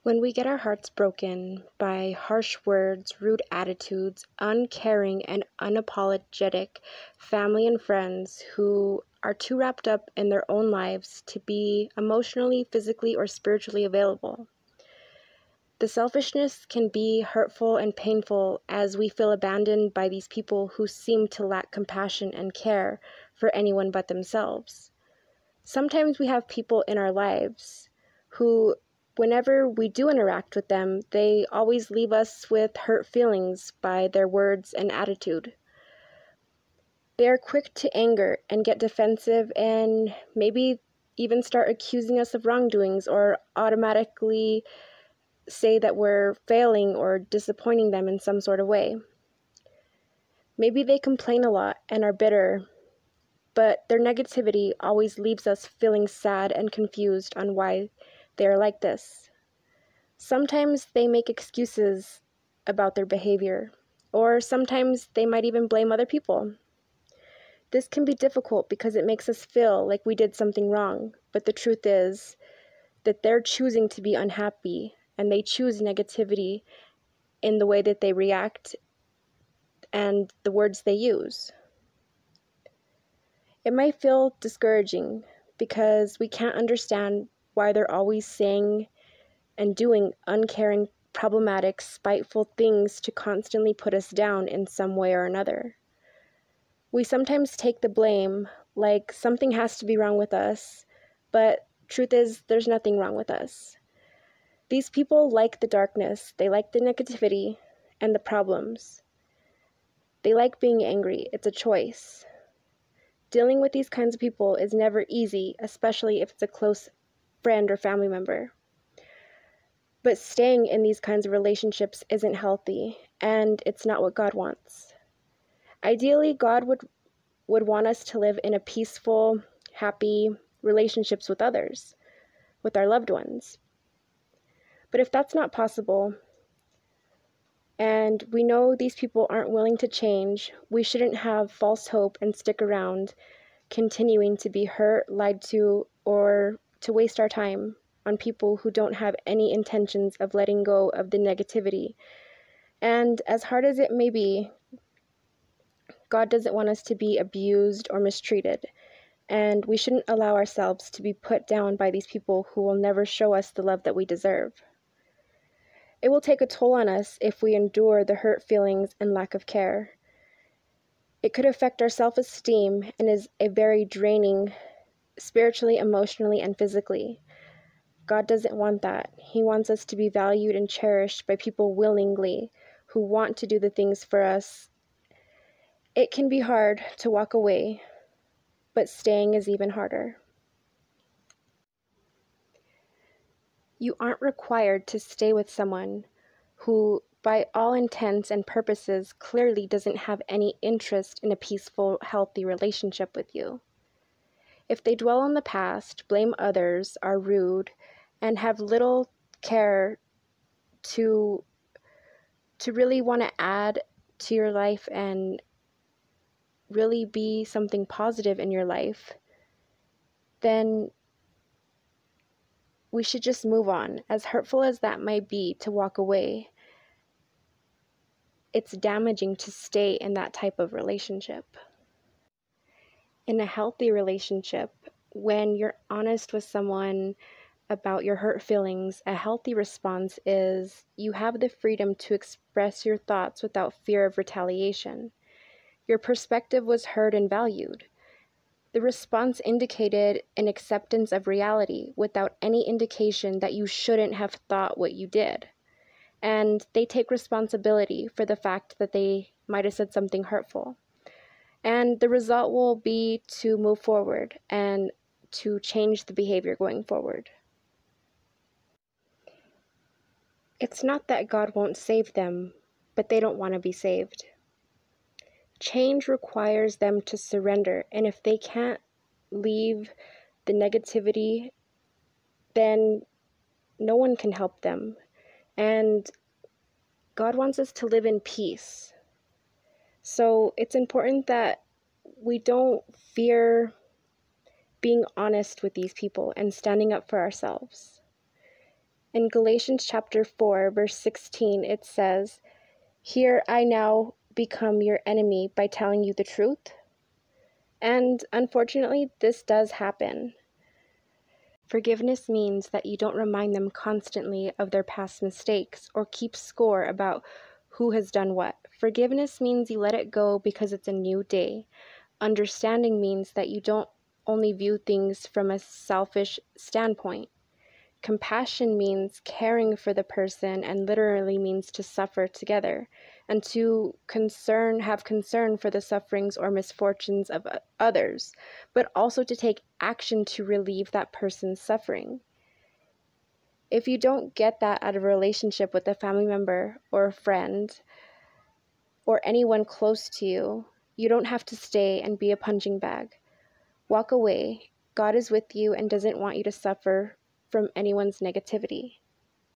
When we get our hearts broken by harsh words, rude attitudes, uncaring and unapologetic family and friends who are too wrapped up in their own lives to be emotionally, physically, or spiritually available, the selfishness can be hurtful and painful as we feel abandoned by these people who seem to lack compassion and care for anyone but themselves. Sometimes we have people in our lives who, whenever we do interact with them, they always leave us with hurt feelings by their words and attitude. They are quick to anger and get defensive and maybe even start accusing us of wrongdoings or automatically say that we're failing or disappointing them in some sort of way. Maybe they complain a lot and are bitter, but their negativity always leaves us feeling sad and confused on why they are like this. Sometimes they make excuses about their behavior, or sometimes they might even blame other people. This can be difficult because it makes us feel like we did something wrong, but the truth is that they're choosing to be unhappy, and they choose negativity in the way that they react and the words they use. It might feel discouraging because we can't understand why they're always saying and doing uncaring, problematic, spiteful things to constantly put us down in some way or another. We sometimes take the blame, like something has to be wrong with us, but truth is, there's nothing wrong with us. These people like the darkness, they like the negativity and the problems. They like being angry, it's a choice. Dealing with these kinds of people is never easy, especially if it's a close friend or family member. But staying in these kinds of relationships isn't healthy, and it's not what God wants. Ideally, God would want us to live in a peaceful, happy relationships with others, with our loved ones. But if that's not possible, and we know these people aren't willing to change, we shouldn't have false hope and stick around, continuing to be hurt, lied to, or to waste our time on people who don't have any intentions of letting go of the negativity. And as hard as it may be, God doesn't want us to be abused or mistreated, and we shouldn't allow ourselves to be put down by these people who will never show us the love that we deserve. It will take a toll on us if we endure the hurt feelings and lack of care. It could affect our self-esteem and is a very draining spiritually, emotionally, and physically. God doesn't want that. He wants us to be valued and cherished by people willingly who want to do the things for us. It can be hard to walk away, but staying is even harder. You aren't required to stay with someone who, by all intents and purposes, clearly doesn't have any interest in a peaceful, healthy relationship with you. If they dwell on the past, blame others, are rude, and have little care to really want to add to your life and really be something positive in your life, then we should just move on. As hurtful as that might be to walk away, it's damaging to stay in that type of relationship. In a healthy relationship, when you're honest with someone about your hurt feelings, a healthy response is you have the freedom to express your thoughts without fear of retaliation. Your perspective was heard and valued. The response indicated an acceptance of reality without any indication that you shouldn't have thought what you did. And they take responsibility for the fact that they might have said something hurtful. And the result will be to move forward and to change the behavior going forward. It's not that God won't save them, but they don't want to be saved. Change requires them to surrender, and if they can't leave the negativity, then no one can help them. And God wants us to live in peace. So it's important that we don't fear being honest with these people and standing up for ourselves. In Galatians chapter 4, verse 16, it says, "Here I now become your enemy by telling you the truth." And unfortunately, this does happen. Forgiveness means that you don't remind them constantly of their past mistakes or keep score about who has done what. Forgiveness means you let it go because it's a new day. Understanding means that you don't only view things from a selfish standpoint. Compassion means caring for the person and literally means to suffer together and to have concern for the sufferings or misfortunes of others, but also to take action to relieve that person's suffering. If you don't get that out of a relationship with a family member or a friend or anyone close to you, you don't have to stay and be a punching bag. Walk away. God is with you and doesn't want you to suffer from anyone's negativity.